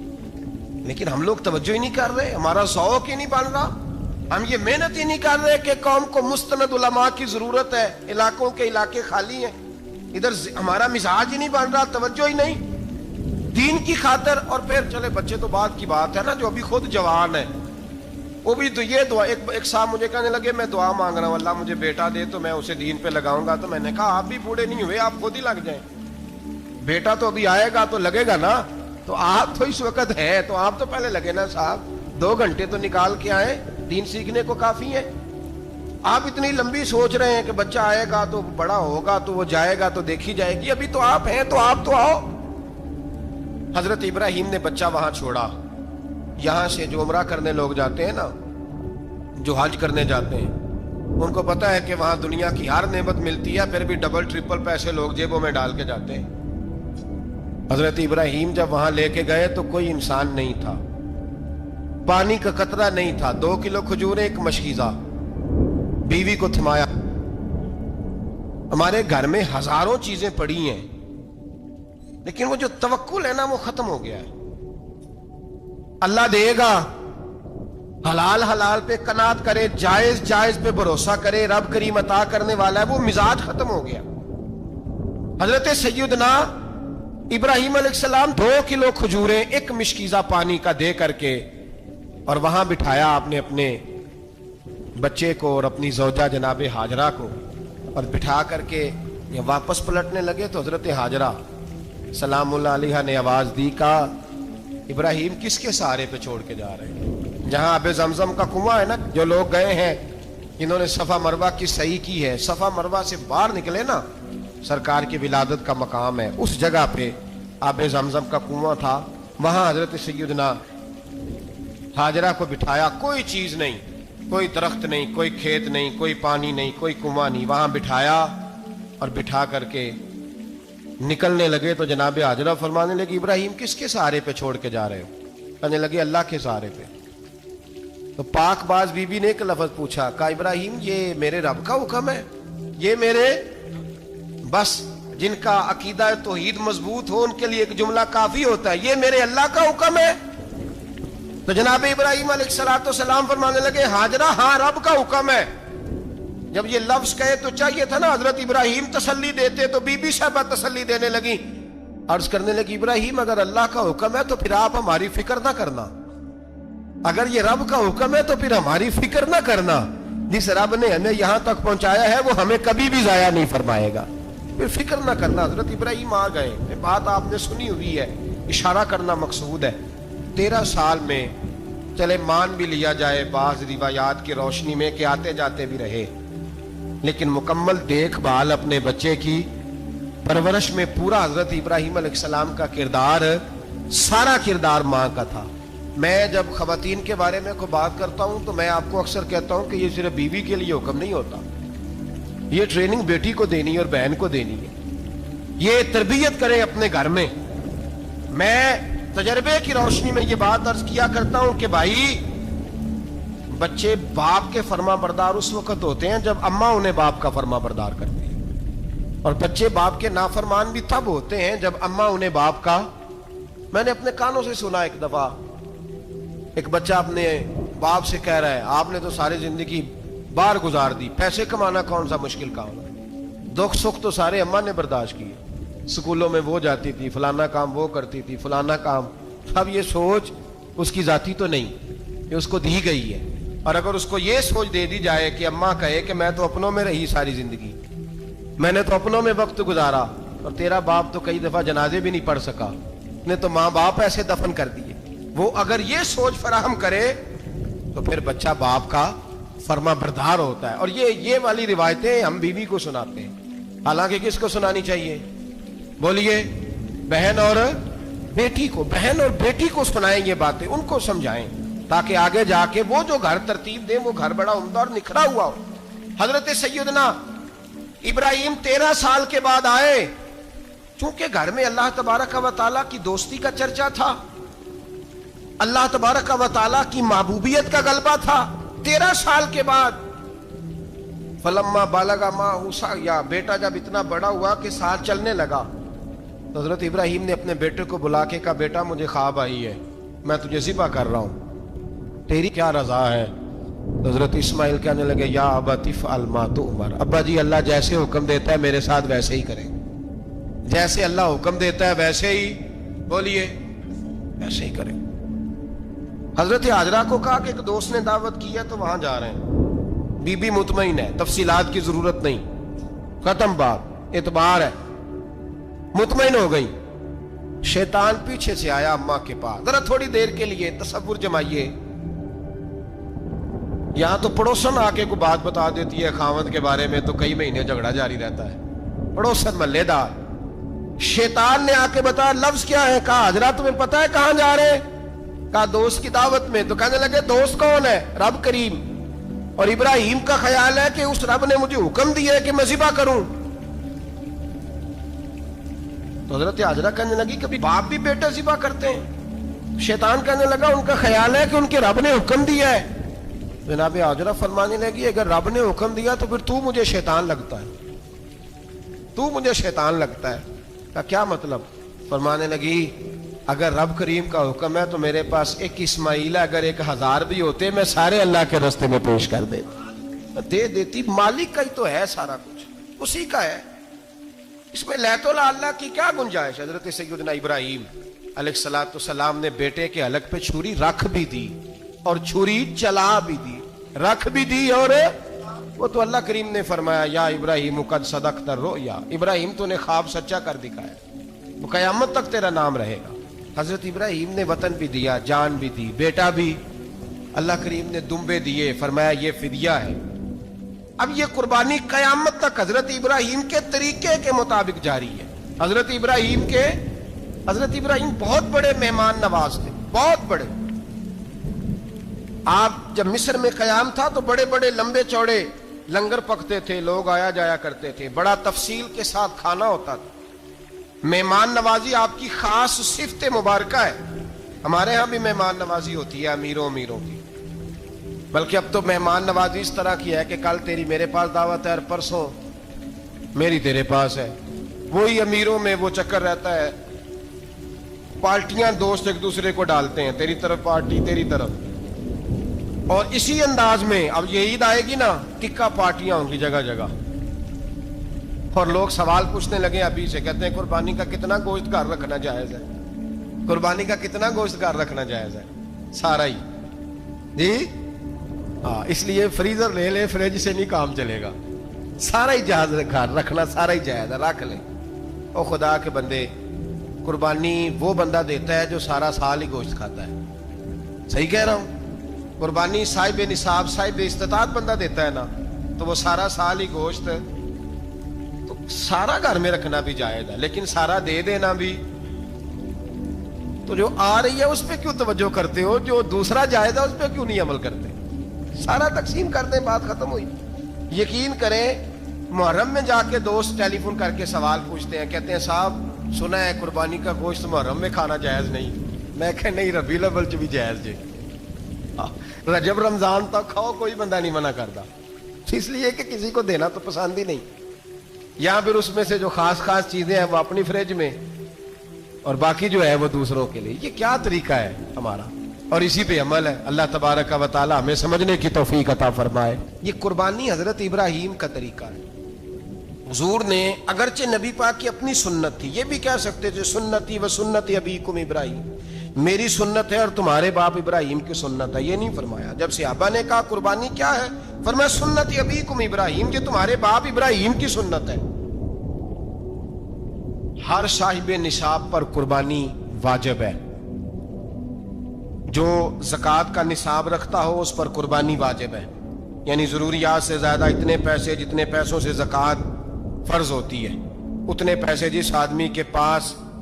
لیکن ہم لوگ توجہ ہی نہیں کر رہے، ہمارا ذوق ہی نہیں بن رہا، ہم یہ محنت ہی نہیں کر رہے کہ قوم کو مستند علماء کی ضرورت ہے، علاقوں کے علاقے خالی ہیں، ادھر ہمارا مزاج ہی نہیں بن رہا، توجہ ہی نہیں دین کی خاطر۔ اور پھر چلے بچے تو بعد کی بات ہے نا، جو ابھی خود جوان ہے وہ بھی تو یہ دعا، ایک صاحب مجھے کہنے لگے میں دعا مانگ رہا ہوں اللہ مجھے بیٹا دے تو میں اسے دین پہ لگاؤں گا، تو میں نے کہا آپ بھی بوڑھے نہیں ہوئے، آپ خود ہی لگ جائیں، بیٹا تو ابھی آئے گا تو لگے گا نا، تو آپ تو اس وقت ہے تو آپ تو پہلے لگے نا صاحب، 2 گھنٹے تو نکال کے آئے، دین سیکھنے کو کافی ہے۔ آپ اتنی لمبی سوچ رہے ہیں کہ بچہ آئے گا تو بڑا ہوگا تو وہ جائے گا تو دیکھی جائے گی، ابھی تو آپ ہیں تو آپ تو آؤ۔ حضرت ابراہیم نے بچہ وہاں چھوڑا۔ یہاں سے جو عمرہ کرنے لوگ جاتے ہیں نا، جو حج کرنے جاتے ہیں، ان کو پتا ہے کہ وہاں دنیا کی ہر نعمت ملتی ہے، پھر بھی ڈبل ٹرپل پیسے لوگ جیبوں میں ڈال کے جاتے ہیں۔ حضرت ابراہیم جب وہاں لے کے گئے تو کوئی انسان نہیں تھا، پانی کا قطرہ نہیں تھا، 2 کلو کھجوریں، ایک مشکیزہ، بیوی کو تھمایا۔ ہمارے گھر میں ہزاروں چیزیں پڑی ہیں، لیکن وہ جو توکل ہے نا وہ ختم ہو گیا ہے۔ اللہ دے گا، حلال حلال پہ قناعت کرے، جائز جائز پہ بھروسہ کرے، رب کریم عطا کرنے والا ہے، وہ مزاج ختم ہو گیا۔ حضرت سیدنا ابراہیم علیہ السلام 2 کلو کھجوریں، ایک مشکیزہ پانی کا دے کر کے، اور وہاں بٹھایا آپ نے اپنے بچے کو اور اپنی زوجہ جناب ہاجرہ کو، اور بٹھا کر کے یہ واپس پلٹنے لگے تو حضرت ہاجرہ سلام اللہ علیہ نے آواز دی، کہا ابراہیم کس کے سہارے پہ چھوڑ کے جا رہے ہیں؟ جہاں آب زمزم کا کنواں ہے نا، جو لوگ گئے ہیں جنہوں نے صفا مروہ کی صحیح کی ہے، صفا مروہ سے باہر نکلے نا، سرکار کی ولادت کا مقام ہے، اس جگہ پہ آب زمزم کا کنواں تھا، وہاں حضرت سیدنا ہاجرہ کو بٹھایا، کوئی چیز نہیں، کوئی درخت نہیں، کوئی کھیت نہیں، کوئی پانی نہیں، کوئی کنواں نہیں، وہاں بٹھایا، اور بٹھا کر کے نکلنے لگے تو جناب ہاجرہ فرمانے لگی ابراہیم کس کے سہارے پہ چھوڑ کے جا رہے ہو؟ کہنے لگے اللہ کے سہارے پہ۔ تو پاک باز بی بی نے ایک لفظ پوچھا، کہا ابراہیم یہ میرے رب کا حکم ہے، یہ میرے، بس جن کا عقیدہ توحید مضبوط ہو ان کے لیے ایک جملہ کافی ہوتا ہے، یہ میرے اللہ کا حکم ہے۔ تو جناب ابراہیم علیہ السلام فرمانے لگے ہاجرہ ہاں رب کا حکم ہے۔ جب یہ لفظ کہے تو چاہیے تھا نا حضرت ابراہیم تسلی دیتے، تو بی بی صاحبہ تسلی دینے لگی، عرض کرنے لگی ابراہیم اگر اللہ کا حکم ہے تو پھر آپ ہماری فکر نہ کرنا، اگر یہ رب کا حکم ہے تو پھر ہماری فکر نہ کرنا، جس رب نے ہمیں یہاں تک پہنچایا ہے وہ ہمیں کبھی بھی ضائع نہیں فرمائے گا، پھر فکر نہ کرنا۔ حضرت ابراہیم آ گئے، بات آپ نے سنی ہوئی ہے، اشارہ کرنا مقصود ہے۔ 13 سال میں چلے مان بھی لیا جائے بعض روایات کی روشنی میں کہ آتے جاتے بھی رہے، لیکن مکمل دیکھ بھال اپنے بچے کی پرورش میں پورا حضرت ابراہیم علیہ السلام کا کردار، سارا کردار ماں کا تھا۔ میں جب خواتین کے بارے میں کوئی بات کرتا ہوں تو میں آپ کو اکثر کہتا ہوں کہ یہ صرف بیوی کے لیے حکم نہیں ہوتا، یہ ٹریننگ بیٹی کو دینی ہے اور بہن کو دینی ہے، یہ تربیت کرے اپنے گھر میں۔ میں تجربے کی روشنی میں یہ بات عرض کیا کرتا ہوں کہ بھائی بچے باپ کے فرما بردار اس وقت ہوتے ہیں جب اماں انہیں باپ کا فرما بردار کرتی ہے، اور بچے باپ کے نافرمان بھی تب ہوتے ہیں جب اماں انہیں باپ کا۔ میں نے اپنے کانوں سے سنا ایک دفعہ ایک بچہ اپنے باپ سے کہہ رہا ہے آپ نے تو ساری زندگی باہر گزار دی، پیسے کمانا کون سا مشکل کام ہے، دکھ سکھ تو سارے اماں نے برداشت کیے، سکولوں میں وہ جاتی تھی، فلانا کام وہ کرتی تھی، فلانا کام۔ اب یہ سوچ اس کی ذاتی تو نہیں، یہ اس کو دی گئی ہے، اور اگر اس کو یہ سوچ دے دی جائے کہ اماں کہے کہ میں تو اپنوں میں رہی ساری زندگی، میں نے تو اپنوں میں وقت گزارا، اور تیرا باپ تو کئی دفعہ جنازے بھی نہیں پڑھ سکا، نے تو ماں باپ ایسے دفن کر دیے، وہ اگر یہ سوچ فراہم کرے تو پھر بچہ باپ کا فرما بردار ہوتا ہے۔ اور یہ والی روایتیں ہم بیوی کو سناتے ہیں، حالانکہ کس کو سنانی چاہیے؟ بولیے، بہن اور بیٹی کو, بہن اور بیٹی کو سنائیں یہ باتیں, ان کو سمجھائیں, تاکہ آگے جا کے وہ جو گھر ترتیب دیں وہ گھر بڑا عمدہ اور نکھرا ہوا ہو. حضرت سیدنا ابراہیم 13 سال کے بعد آئے, چونکہ گھر میں اللہ تبارک و تعالیٰ کی دوستی کا چرچا تھا, اللہ تبارک و تعالیٰ کی محبوبیت کا غلبہ تھا. 13 سال کے بعد فلما بالغ معہ سعیا, بیٹا جب اتنا بڑا ہوا کہ ساتھ چلنے لگا, تو حضرت ابراہیم نے اپنے بیٹے کو بلا کے کہا, بیٹا مجھے خواب آئی ہے, میں تجھے ذبح کر رہا ہوں, تیری کیا رضا ہے؟ تو حضرت اسماعیل کہنے لگے, یا ابت افعل ما تؤمر, ابا جی اللہ جیسے حکم دیتا ہے میرے ساتھ ویسے ہی کریں, جیسے اللہ حکم دیتا ہے ویسے ہی, بولیے ویسے ہی کریں. حضرت حاجرہ کو کہا کہ ایک دوست نے دعوت کی ہے تو وہاں جا رہے ہیں. بی بی مطمئن ہے, تفصیلات کی ضرورت نہیں, ختم بات, اعتبار ہے, مطمئن ہو گئی. شیطان پیچھے سے آیا اماں کے پاس, ذرا تھوڑی دیر کے لیے تصور جمائیے, یہاں تو پڑوسن آ کے کوئی بات بتا دیتی ہے خاوند کے بارے میں تو کئی مہینے جھگڑا جاری رہتا ہے, پڑوسن محلے دار. شیطان نے آ کے بتایا لفظ کیا ہے, کہا حاجرہ تمہیں پتا ہے کہاں جا رہے ہیں؟ کہا دوست کی دعوت میں. تو کہنے لگے دوست کون ہے؟ رب کریم. اور ابراہیم کا خیال ہے کہ اس رب نے مجھے حکم دیا ہے کہ میں ذبح کروں. تو حضرت حاجرہ کہنے لگی کبھی باپ بھی بیٹا ذبح کرتے ہیں؟ شیطان کہنے لگا ان کا خیال ہے کہ ان کے رب نے حکم دیا ہے. جناب حاجرہ فرمانے لگی اگر رب نے حکم دیا تو پھر تو مجھے شیطان لگتا ہے, تو مجھے شیطان لگتا ہے. کا کیا مطلب؟ فرمانے لگی اگر رب کریم کا حکم ہے تو میرے پاس ایک اسماعیل ہے, اگر 1000 بھی ہوتے میں سارے اللہ کے راستے میں پیش کر دے دیتی. مالک کا ہی تو ہے سارا کچھ, اسی کا ہے, اس میں لیت اللہ کی کیا گنجائش. حضرت سیدنا ابراہیم علیہ الصلوۃ والسلام نے بیٹے کے حلق پہ چھری رکھ بھی دی اور چھری چلا بھی دی, رکھ بھی دی, اور وہ تو اللہ کریم نے فرمایا یا ابراہیم قد صدقت الرؤیا, ابراہیم تو نے خواب سچا کر دکھایا, وہ قیامت تک تیرا نام رہے گا. حضرت ابراہیم نے وطن بھی دیا, جان بھی دی, بیٹا بھی, اللہ کریم نے دمبے دیے, فرمایا یہ فدیہ ہے. اب یہ قربانی قیامت تک حضرت ابراہیم کے طریقے کے مطابق جاری ہے. حضرت ابراہیم بہت بڑے مہمان نواز تھے, بہت بڑے. آپ جب مصر میں قیام تھا تو بڑے بڑے لمبے چوڑے لنگر پکتے تھے, لوگ آیا جایا کرتے تھے, بڑا تفصیل کے ساتھ کھانا ہوتا تھا. مہمان نوازی آپ کی خاص صفت مبارکہ ہے. ہمارے ہاں بھی مہمان نوازی ہوتی ہے امیروں کی, بلکہ اب تو مہمان نوازی اس طرح کی ہے کہ کل تیری میرے پاس دعوت ہے اور پرسوں میری تیرے پاس ہے. وہی امیروں میں وہ چکر رہتا ہے, پارٹیاں دوست ایک دوسرے کو ڈالتے ہیں, تیری طرف پارٹی تیری طرف, اور اسی انداز میں اب یہ عید آئے گی نا, ٹکا پارٹیاں ہوں گی جگہ جگہ, اور لوگ سوال پوچھنے لگے ابھی سے, کہتے ہیں قربانی کا کتنا گوشت گھر رکھنا جائز ہے, قربانی کا کتنا گوشت گھر رکھنا جائز ہے؟ سارا ہی جی, ہاں, اس لیے فریزر لے لے, فریج سے نہیں کام چلے گا, سارا ہی جہاز گھر رکھنا سارا ہی جائز ہے, رکھ لیں. او خدا کے بندے, قربانی وہ بندہ دیتا ہے جو سارا سال ہی گوشت کھاتا ہے. صحیح کہہ رہا ہوں؟ قربانی صاحب نصاب صاحب استطاعت بندہ دیتا ہے نا, تو وہ سارا سال ہی گوشت, تو سارا گھر میں رکھنا بھی جائز ہے, لیکن سارا دے دینا بھی. تو جو آ رہی ہے اس پہ کیوں توجہ کرتے ہو, جو دوسرا جائز ہے اس پہ کیوں نہیں عمل کرتے؟ سارا تقسیم کر دیں, بات ختم ہوئی. یقین کریں محرم میں جا کے دوست ٹیلی فون کر کے سوال پوچھتے ہیں, کہتے ہیں صاحب سنا ہے قربانی کا گوشت محرم میں کھانا جائز نہیں. میں کہ نہیں, ربیع الاول چ بھی جائز جی, رجب رمضان تک کھاؤ, کوئی بندہ نہیں منع کرتا, اس لیے کہ کسی کو دینا تو پسند ہی نہیں. یا پھر اس میں سے جو خاص چیزیں ہیں وہ اپنی فریج میں, اور باقی جو ہے وہ دوسروں کے لیے. یہ کیا طریقہ ہے ہمارا, اور اسی پہ عمل ہے. اللہ تبارک و تعالی ہمیں سمجھنے کی توفیق عطا فرمائے. یہ قربانی حضرت ابراہیم کا طریقہ ہے. حضور نے اگرچہ نبی پاک کی اپنی سنت تھی, یہ بھی کہہ سکتے تھے سنتی و سنت ابیکم ابراہیم, میری سنت ہے اور تمہارے باپ ابراہیم کی سنت ہے. یہ نہیں فرمایا. جب صحابہ نے کہا قربانی کیا ہے, فرمایا سنت ابیکم ابراہیم, یہ تمہارے باپ ابراہیم کی سنت ہے. ہر صاحب نصاب پر قربانی واجب ہے. جو زکوٰۃ کا نصاب رکھتا ہو اس پر قربانی واجب ہے, یعنی ضروریات سے زیادہ اتنے پیسے, جتنے پیسوں سے زکوٰۃ فرض ہوتی ہے اتنے پیسے جس آدمی کے پاس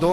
2।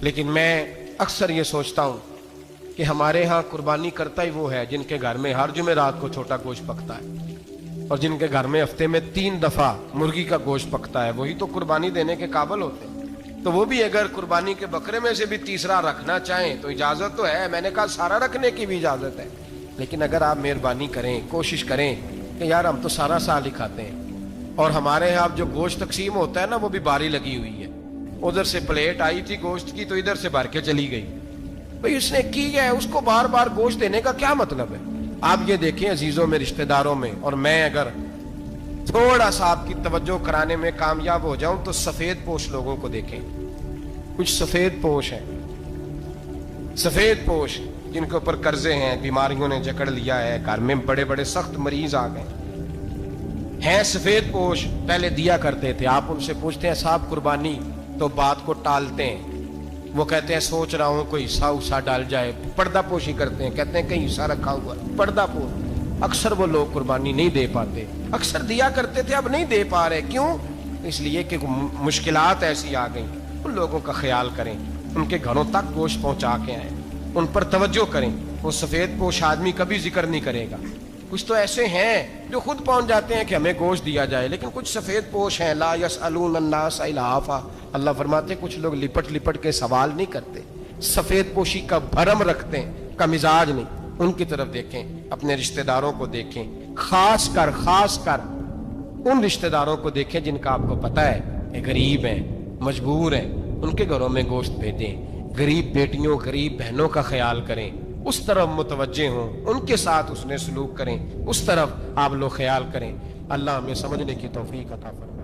لیکن میں اکثر یہ سوچتا ہوں کہ ہمارے ہاں قربانی کرتا ہی وہ ہے جن کے گھر میں ہر جمعرات کو چھوٹا گوشت پکتا ہے، اور جن کے گھر میں ہفتے میں 3 دفعہ مرغی کا گوشت پکتا ہے، وہی تو قربانی دینے کے قابل ہوتے ہیں۔ تو وہ بھی اگر قربانی کے بکرے میں سے بھی تیسرا رکھنا چاہیں تو اجازت تو ہے، میں نے کہا سارا رکھنے کی بھی اجازت ہے، لیکن اگر آپ مہربانی کریں، کوشش کریں کہ یار ہم تو سارا سال ہی کھاتے ہیں، اور ہمارے یہاں جو گوشت تقسیم ہوتا ہے نا وہ بھی باری لگی ہوئی ہے، ادھر سے پلیٹ آئی تھی گوشت کی تو ادھر سے بھر کے چلی گئی، بھئی اس نے کی ہے، اس کو بار بار گوشت دینے کا کیا مطلب ہے؟ آپ یہ دیکھیں عزیزوں میں، رشتہ داروں میں، اور میں اگر تھوڑا سا آپ کی توجہ کرانے میں کامیاب ہو جاؤں تو سفید پوش لوگوں کو دیکھیں، کچھ سفید پوش ہیں، سفید پوش جن کے اوپر قرضے ہیں، بیماریوں نے جکڑ لیا ہے، گھر میں بڑے بڑے سخت مریض آ گئے ہیں، سفید پوش پہلے دیا کرتے تھے، آپ ان سے پوچھتے ہیں صاحب قربانی، تو بات کو ٹالتے ہیں، وہ کہتے ہیں سوچ رہا ہوں کوئی حصہ اسا ڈال جائے، پردہ پوشی کرتے ہیں، کہتے ہیں کہیں حصہ رکھا ہوا، پردہ پوش۔ اکثر وہ لوگ قربانی نہیں دے پاتے، اکثر دیا کرتے تھے اب نہیں دے پا رہے، کیوں؟ اس لیے کہ مشکلات ایسی آ گئیں۔ ان لوگوں کا خیال کریں، ان کے گھروں تک گوشت پہنچا کے آئیں، ان پر توجہ کریں۔ وہ سفید پوش آدمی کبھی ذکر نہیں کرے گا، کچھ تو ایسے ہیں جو خود پہنچ جاتے ہیں کہ ہمیں گوشت دیا جائے، لیکن کچھ سفید پوش ہیں لا یسألون الناس الحافا، اللہ فرماتے ہیں کچھ لوگ لپٹ لپٹ کے سوال نہیں کرتے، سفید پوشی کا بھرم رکھتے ہیں، کا مزاج نہیں۔ ان کی طرف دیکھیں، اپنے رشتہ داروں کو دیکھیں، خاص کر ان رشتہ داروں کو دیکھیں جن کا آپ کو پتہ ہے کہ غریب ہیں، مجبور ہیں، ان کے گھروں میں گوشت بھیجیں، غریب بیٹیوں، غریب بہنوں کا خیال کریں، اس طرف متوجہ ہوں، ان کے ساتھ اس نے سلوک کریں، اس طرف آپ لوگ خیال کریں۔ اللہ ہمیں سمجھنے کی توفیق عطا فرمائے۔